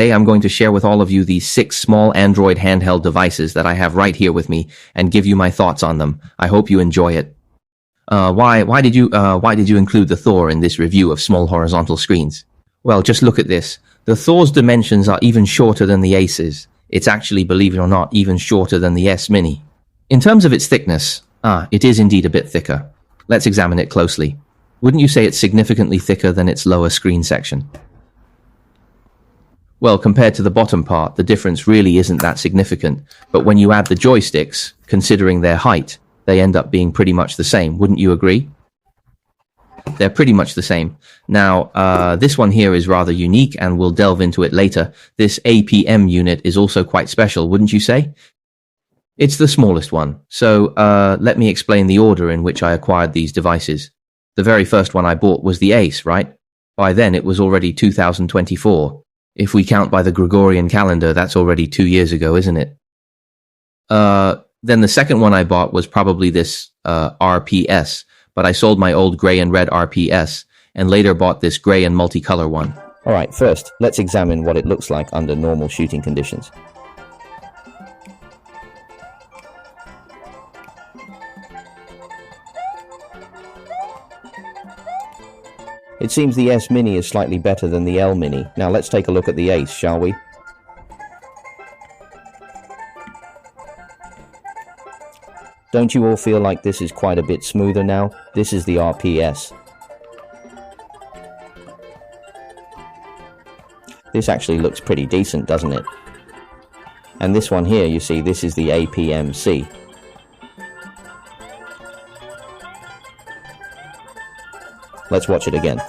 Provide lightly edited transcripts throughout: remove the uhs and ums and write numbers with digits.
Today I'm going to share with all of you these 6 small Android handheld devices that I have right here with me and give you my thoughts on them. I hope you enjoy it. Why did you include the Thor in this review of small horizontal screens? Well, just look at this. The Thor's dimensions are even shorter than the Ace's. It's actually, believe it or not, even shorter than the S Mini. In terms of its thickness, it is indeed a bit thicker. Let's examine it closely. Wouldn't you say it's significantly thicker than its lower screen section? Well, compared to the bottom part, the difference really isn't that significant, but when you add the joysticks, considering their height, they end up being pretty much the same, wouldn't you agree? They're pretty much the same. Now, this one here is rather unique, and we'll delve into it later. This APM unit is also quite special, wouldn't you say? It's the smallest one, so let me explain the order in which I acquired these devices. The very first one I bought was the Ace, right? By then it was already 2024. If we count by the Gregorian calendar, that's already 2 years ago, isn't it? Then the second one I bought was probably this RPS, but I sold my old gray and red RPS, and later bought this gray and multicolor one. Alright, first, let's examine what it looks like under normal shooting conditions. It seems the S Mini is slightly better than the L Mini. Now let's take a look at the Ace, shall we? Don't you all feel like this is quite a bit smoother now? This is the RPS. This actually looks pretty decent, doesn't it? And this one here, you see, this is the APM-C. Let's watch it again.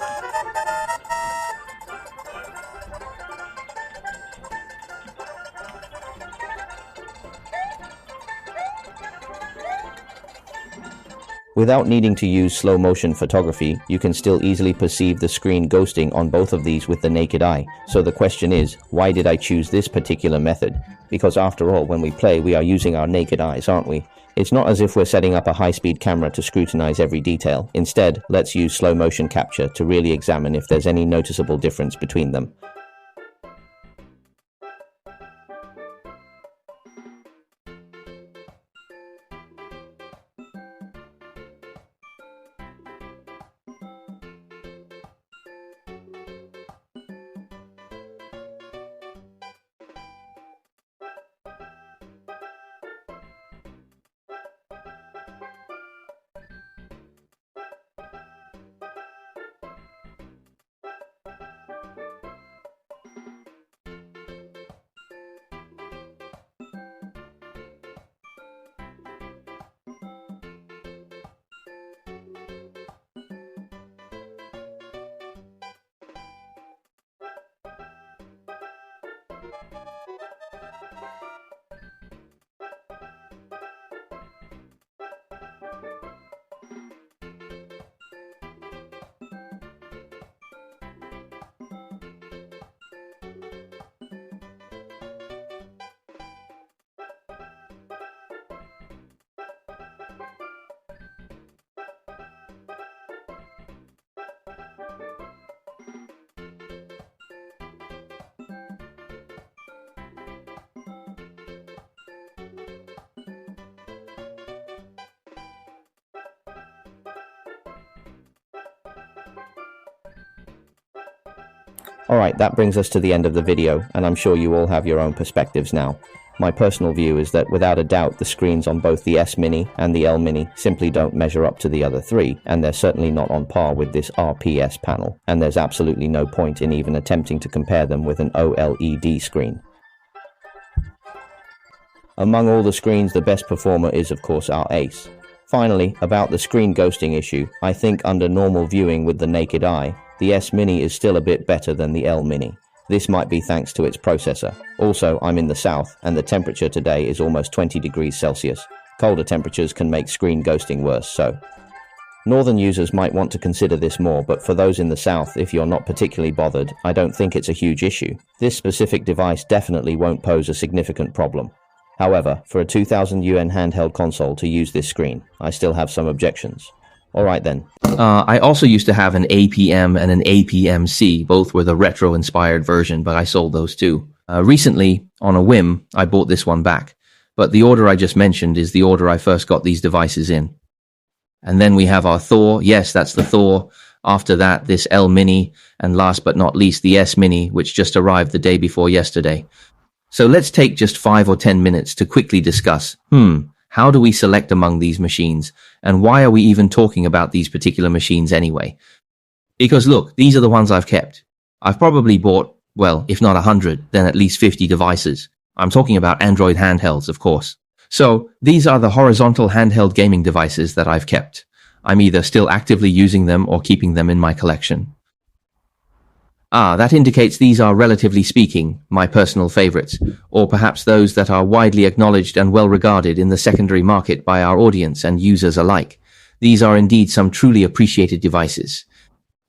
Without needing to use slow motion photography, you can still easily perceive the screen ghosting on both of these with the naked eye. So the question is, why did I choose this particular method? Because after all, when we play, we are using our naked eyes, aren't we? It's not as if we're setting up a high-speed camera to scrutinize every detail. Instead, let's use slow motion capture to really examine if there's any noticeable difference between them. Alright, that brings us to the end of the video, and I'm sure you all have your own perspectives now. My personal view is that without a doubt the screens on both the S Mini and the L Mini simply don't measure up to the other three, and they're certainly not on par with this RPS panel, and there's absolutely no point in even attempting to compare them with an OLED screen. Among all the screens, the best performer is of course our Ace. Finally, about the screen ghosting issue, I think under normal viewing with the naked eye, the S Mini is still a bit better than the L Mini. This might be thanks to its processor. Also, I'm in the south, and the temperature today is almost 20 degrees Celsius. Colder temperatures can make screen ghosting worse, so northern users might want to consider this more, but for those in the south, if you're not particularly bothered, I don't think it's a huge issue. This specific device definitely won't pose a significant problem. However, for a 2000 yuan handheld console to use this screen, I still have some objections. Alright then. I also used to have an APM and an APM-C. Both were the retro-inspired version, but I sold those too. Recently, on a whim, I bought this one back. But the order I just mentioned is the order I first got these devices in. And then we have our Thor. Yes, that's the Thor. After that, this L Mini. And last but not least, the S Mini, which just arrived the day before yesterday. So let's take just 5 or 10 minutes to quickly discuss, how do we select among these machines? And why are we even talking about these particular machines anyway? Because look, these are the ones I've kept. I've probably bought, well, if not 100, then at least 50 devices. I'm talking about Android handhelds, of course. So these are the horizontal handheld gaming devices that I've kept. I'm either still actively using them or keeping them in my collection. That indicates these are, relatively speaking, my personal favorites, or perhaps those that are widely acknowledged and well regarded in the secondary market by our audience and users alike. These are indeed some truly appreciated devices.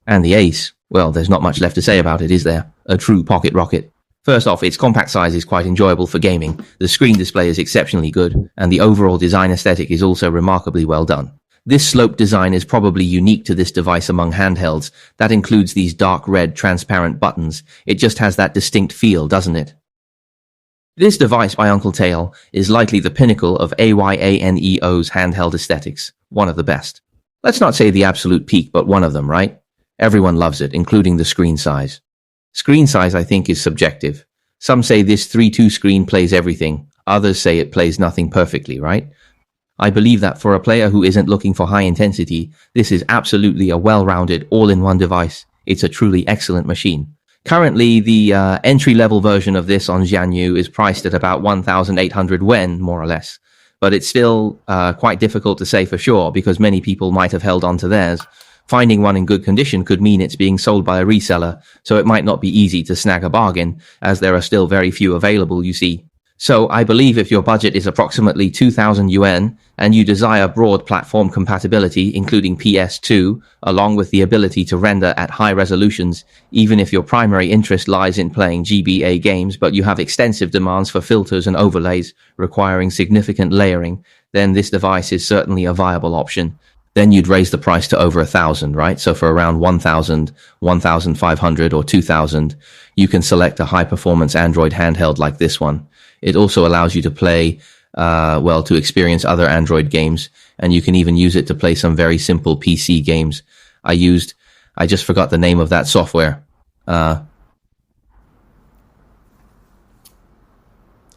And the Ace, well, there's not much left to say about it, is there? A true pocket rocket. First off, its compact size is quite enjoyable for gaming, the screen display is exceptionally good, and the overall design aesthetic is also remarkably well done. This sloped design is probably unique to this device among handhelds. That includes these dark red transparent buttons. It just has that distinct feel, doesn't it? This device by Uncle Tail is likely the pinnacle of AYANEO's handheld aesthetics. One of the best. Let's not say the absolute peak, but one of them, right? Everyone loves it, including the screen size. Screen size, I think, is subjective. Some say this 3:2 screen plays everything. Others say it plays nothing perfectly, right? I believe that for a player who isn't looking for high intensity, this is absolutely a well-rounded, all-in-one device. It's a truly excellent machine. Currently, the entry-level version of this on Xiaoyu is priced at about 1,800 yuan, more or less. But it's still quite difficult to say for sure, because many people might have held on to theirs. Finding one in good condition could mean it's being sold by a reseller, so it might not be easy to snag a bargain, as there are still very few available, you see. So I believe if your budget is approximately 2,000 yuan and you desire broad platform compatibility, including PS2, along with the ability to render at high resolutions, even if your primary interest lies in playing GBA games, but you have extensive demands for filters and overlays requiring significant layering, then this device is certainly a viable option. Then you'd raise the price to over 1,000, right? So for around 1,000, 1,500 or 2,000, you can select a high-performance Android handheld like this one. It also allows you to play, to experience other Android games, and you can even use it to play some very simple PC games. I just forgot the name of that software. Oh,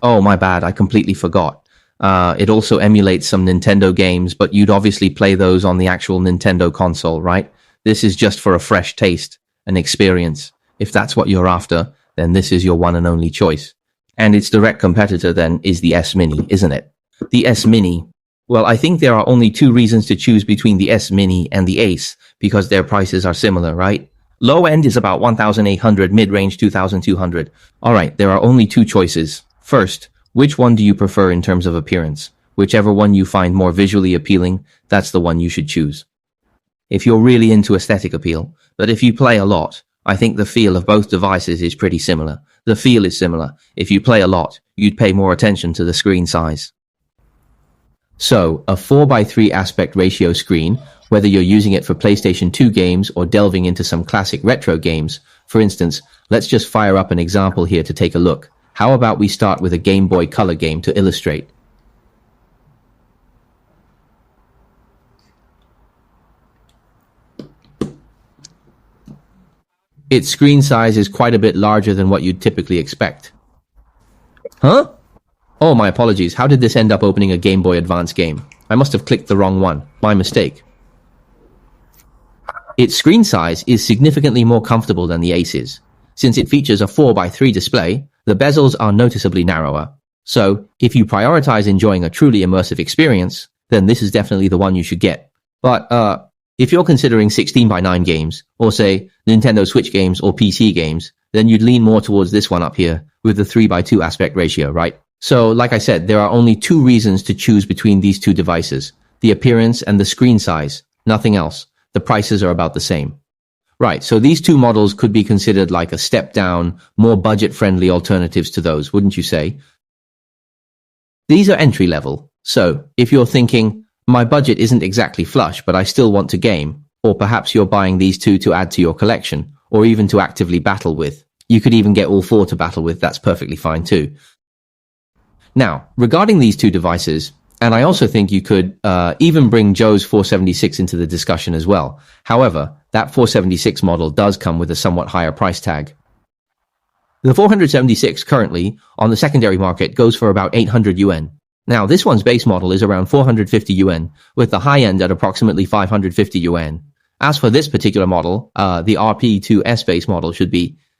my bad, I completely forgot. It also emulates some Nintendo games, but you'd obviously play those on the actual Nintendo console, right? This is just for a fresh taste, an experience. If that's what you're after, then this is your one and only choice. And its direct competitor then is the S Mini, isn't it? The S Mini. Well, I think there are only two reasons to choose between the S Mini and the Ace, because their prices are similar, right? Low end is about 1,800, mid-range 2,200. Alright, there are only two choices. First, which one do you prefer in terms of appearance? Whichever one you find more visually appealing, that's the one you should choose. If you're really into aesthetic appeal, but if you play a lot, I think the feel of both devices is pretty similar. The feel is similar. If you play a lot, you'd pay more attention to the screen size. So, a 4:3 aspect ratio screen, whether you're using it for PlayStation 2 games or delving into some classic retro games. For instance, let's just fire up an example here to take a look. How about we start with a Game Boy Color game to illustrate? Its screen size is quite a bit larger than what you'd typically expect. Huh? Oh, my apologies. How did this end up opening a Game Boy Advance game? I must have clicked the wrong one. My mistake. Its screen size is significantly more comfortable than the Ace's. Since it features a 4:3 display, the bezels are noticeably narrower. So, if you prioritize enjoying a truly immersive experience, then this is definitely the one you should get. But, if you're considering 16:9 games, or say, Nintendo Switch games or PC games, then you'd lean more towards this one up here, with the 3:2 aspect ratio, right? So, like I said, there are only two reasons to choose between these two devices. The appearance and the screen size. Nothing else. The prices are about the same. Right, so these two models could be considered like a step down, more budget-friendly alternatives to those, wouldn't you say? These are entry level. So, if you're thinking, My budget isn't exactly flush, but I still want to game. Or perhaps you're buying these two to add to your collection, or even to actively battle with. You could even get all four to battle with, that's perfectly fine too. Now, regarding these two devices, and I also think you could even bring Joe's 476 into the discussion as well. However, that 476 model does come with a somewhat higher price tag. The 476 currently on the secondary market goes for about 800 yuan. Now, this one's base model is around 450 yuan, with the high end at approximately 550 yuan. As for this particular model, the RP2S base model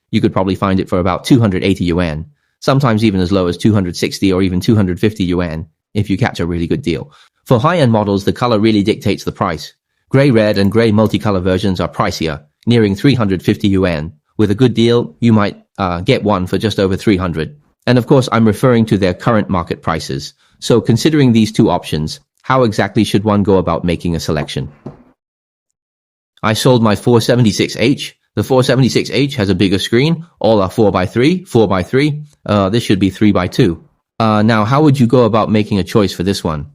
you could probably find it for about 280 yuan, sometimes even as low as 260 or even 250 yuan, if you catch a really good deal. For high-end models, the color really dictates the price. Gray, red, and gray multicolor versions are pricier, nearing 350 yuan. With a good deal, you might get one for just over 300. And of course, I'm referring to their current market prices. So considering these two options, how exactly should one go about making a selection? I sold my 476H. The 476H has a bigger screen. All are 4x3, 4x3. This should be 3x2. Now, how would you go about making a choice for this one?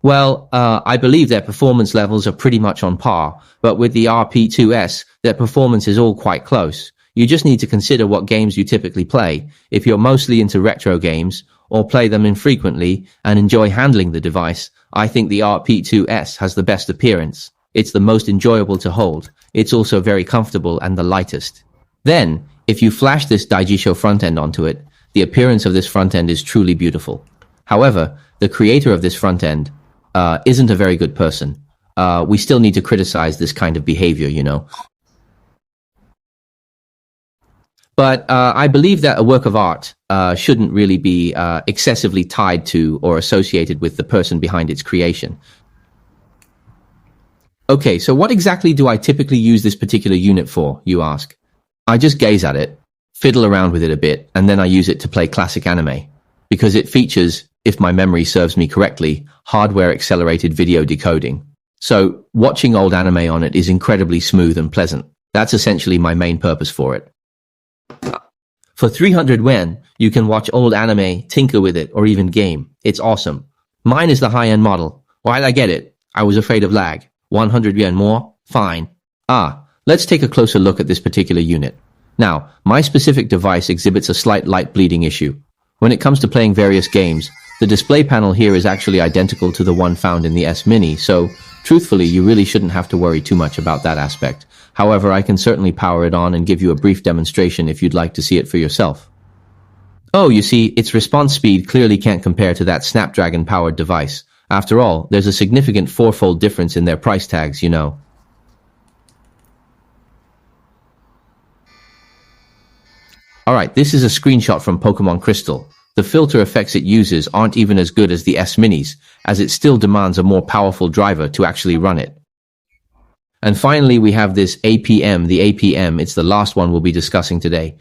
Well, I believe their performance levels are pretty much on par, but with the RP2S, their performance is all quite close. You just need to consider what games you typically play. If you're mostly into retro games, or play them infrequently and enjoy handling the device, I think the RP2S has the best appearance. It's the most enjoyable to hold. It's also very comfortable and the lightest. Then, if you flash this Daijisho front end onto it, the appearance of this front end is truly beautiful. However, the creator of this front end isn't a very good person. We still need to criticize this kind of behavior, you know. But I believe that a work of art shouldn't really be excessively tied to or associated with the person behind its creation. Okay, so what exactly do I typically use this particular unit for, you ask? I just gaze at it, fiddle around with it a bit, and then I use it to play classic anime. Because it features, if my memory serves me correctly, hardware-accelerated video decoding. So, watching old anime on it is incredibly smooth and pleasant. That's essentially my main purpose for it. For 300 yuan, you can watch old anime, tinker with it, or even game. It's awesome. Mine is the high-end model. Why'd I get it? I was afraid of lag. 100 yuan more? Fine. Let's take a closer look at this particular unit. Now, my specific device exhibits a slight light bleeding issue. When it comes to playing various games, the display panel here is actually identical to the one found in the S Mini, so truthfully, you really shouldn't have to worry too much about that aspect. However, I can certainly power it on and give you a brief demonstration if you'd like to see it for yourself. Oh, you see, its response speed clearly can't compare to that Snapdragon-powered device. After all, there's a significant fourfold difference in their price tags, you know. Alright, this is a screenshot from Pokemon Crystal. The filter effects it uses aren't even as good as the S Minis, as it still demands a more powerful driver to actually run it. And finally, we have this APM, the APM, it's the last one we'll be discussing today.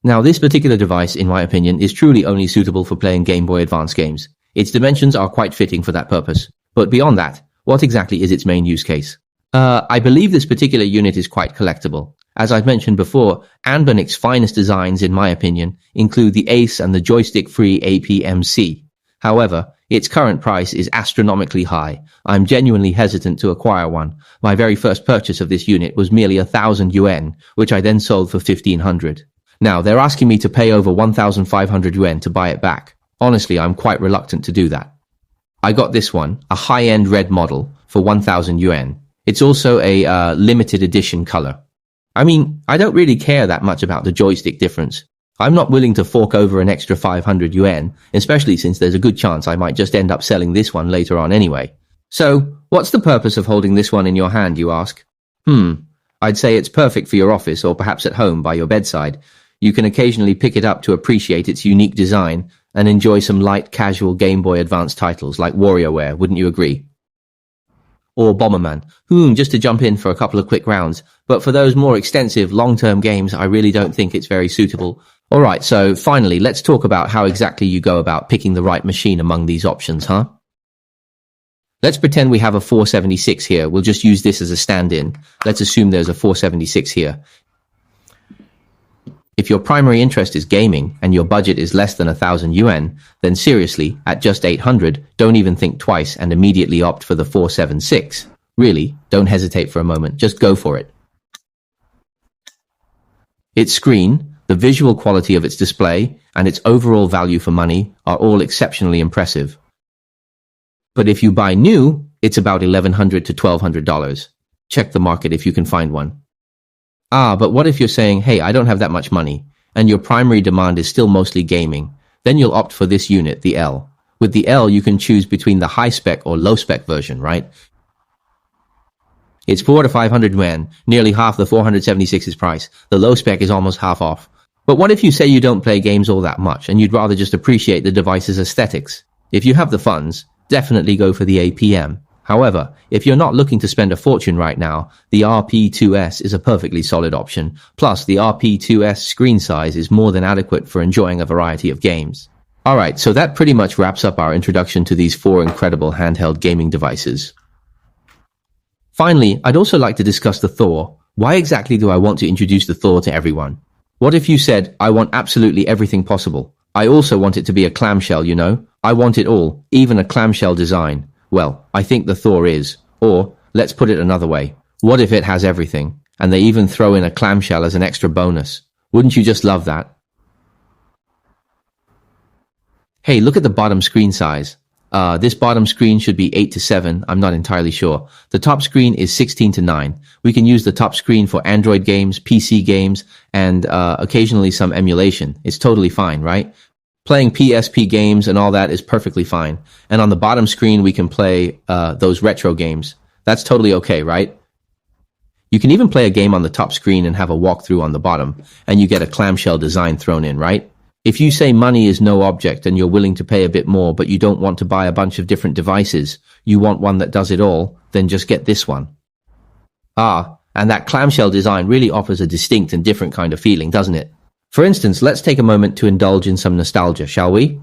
Now, this particular device, in my opinion, is truly only suitable for playing Game Boy Advance games. Its dimensions are quite fitting for that purpose. But beyond that, what exactly is its main use case? I believe this particular unit is quite collectible. As I've mentioned before, Anbernic's finest designs, in my opinion, include the Ace and the joystick-free APM-C. However, its current price is astronomically high. I'm genuinely hesitant to acquire one. My very first purchase of this unit was merely 1,000 yuan, which I then sold for 1,500. Now, they're asking me to pay over 1,500 yuan to buy it back. Honestly, I'm quite reluctant to do that. I got this one, a high-end red model, for 1,000 yuan. It's also a limited edition color. I mean, I don't really care that much about the joystick difference. I'm not willing to fork over an extra 500 yuan, especially since there's a good chance I might just end up selling this one later on anyway. So, what's the purpose of holding this one in your hand, you ask? I'd say it's perfect for your office or perhaps at home by your bedside. You can occasionally pick it up to appreciate its unique design and enjoy some light, casual Game Boy Advance titles like WarioWare, wouldn't you agree? Or Bomberman. Just to jump in for a couple of quick rounds. But for those more extensive, long-term games, I really don't think it's very suitable. Alright, so finally, let's talk about how exactly you go about picking the right machine among these options, huh? Let's pretend we have a 476 here. We'll just use this as a stand-in. Let's assume there's a 476 here. If your primary interest is gaming and your budget is less than 1,000 yuan, then seriously, at just 800, don't even think twice and immediately opt for the 476. Really, don't hesitate for a moment, just go for it. Its screen, the visual quality of its display, and its overall value for money are all exceptionally impressive. But if you buy new, it's about $1,100 to $1,200. Check the market if you can find one. But what if you're saying, hey, I don't have that much money, and your primary demand is still mostly gaming? Then you'll opt for this unit, the L. With the L, you can choose between the high-spec or low-spec version, right? It's 400 to 500 yuan, nearly half the 476's price. The low-spec is almost half off. But what if you say you don't play games all that much, and you'd rather just appreciate the device's aesthetics? If you have the funds, definitely go for the APM. However, if you're not looking to spend a fortune right now, the RP2S is a perfectly solid option. Plus, the RP2S screen size is more than adequate for enjoying a variety of games. Alright, so that pretty much wraps up our introduction to these four incredible handheld gaming devices. Finally, I'd also like to discuss the Thor. Why exactly do I want to introduce the Thor to everyone? What if you said, I want absolutely everything possible? I also want it to be a clamshell, you know? I want it all, even a clamshell design. Well, I think the Thor is. Or, let's put it another way. What if it has everything, and they even throw in a clamshell as an extra bonus? Wouldn't you just love that? Hey, look at the bottom screen size. This bottom screen should be 8 to 7, I'm not entirely sure. The top screen is 16 to 9. We can use the top screen for Android games, PC games, and occasionally some emulation. It's totally fine, right? Playing PSP games and all that is perfectly fine. And on the bottom screen, we can play those retro games. That's totally okay, right? You can even play a game on the top screen and have a walkthrough on the bottom, and you get a clamshell design thrown in, right? If you say money is no object and you're willing to pay a bit more, but you don't want to buy a bunch of different devices, you want one that does it all, then just get this one. And that clamshell design really offers a distinct and different kind of feeling, doesn't it? For instance, let's take a moment to indulge in some nostalgia, shall we?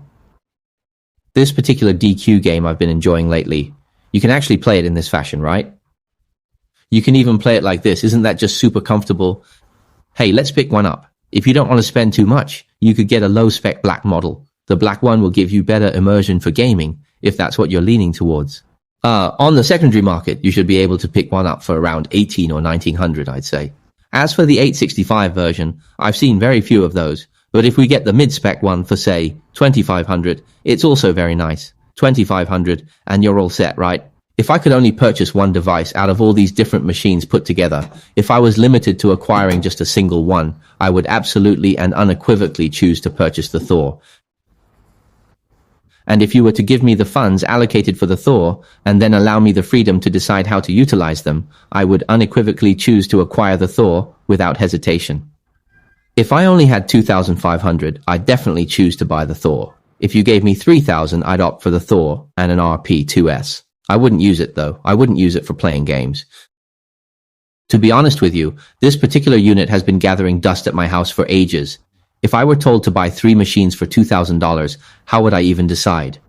This particular DQ game I've been enjoying lately, you can actually play it in this fashion, right? You can even play it like this. Isn't that just super comfortable? Hey, let's pick one up. If you don't want to spend too much, you could get a low-spec black model. The black one will give you better immersion for gaming, if that's what you're leaning towards. On the secondary market, you should be able to pick one up for around 18 or 1900, I'd say. As for the 865 version, I've seen very few of those, but if we get the mid-spec one for, say, 2500, it's also very nice. 2500, and you're all set, right? If I could only purchase one device out of all these different machines put together, if I was limited to acquiring just a single one, I would absolutely and unequivocally choose to purchase the Thor. And if you were to give me the funds allocated for the Thor, and then allow me the freedom to decide how to utilize them, I would unequivocally choose to acquire the Thor without hesitation. If I only had 2,500, I'd definitely choose to buy the Thor. If you gave me 3,000, I'd opt for the Thor and an RP2S. I wouldn't use it though. I wouldn't use it for playing games. To be honest with you, this particular unit has been gathering dust at my house for ages. If I were told to buy 3 machines for $2,000, how would I even decide?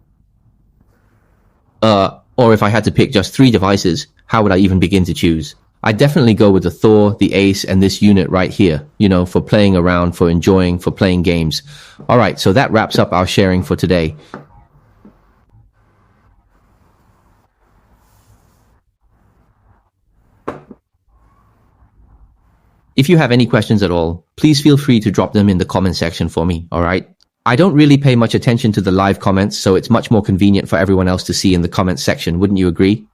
Or if I had to pick just 3 devices, how would I even begin to choose? I'd definitely go with the Thor, the Ace, and this unit right here, you know, for playing around, for enjoying, for playing games. Alright, so that wraps up our sharing for today. If you have any questions at all, please feel free to drop them in the comment section for me, alright? I don't really pay much attention to the live comments, so it's much more convenient for everyone else to see in the comments section, wouldn't you agree?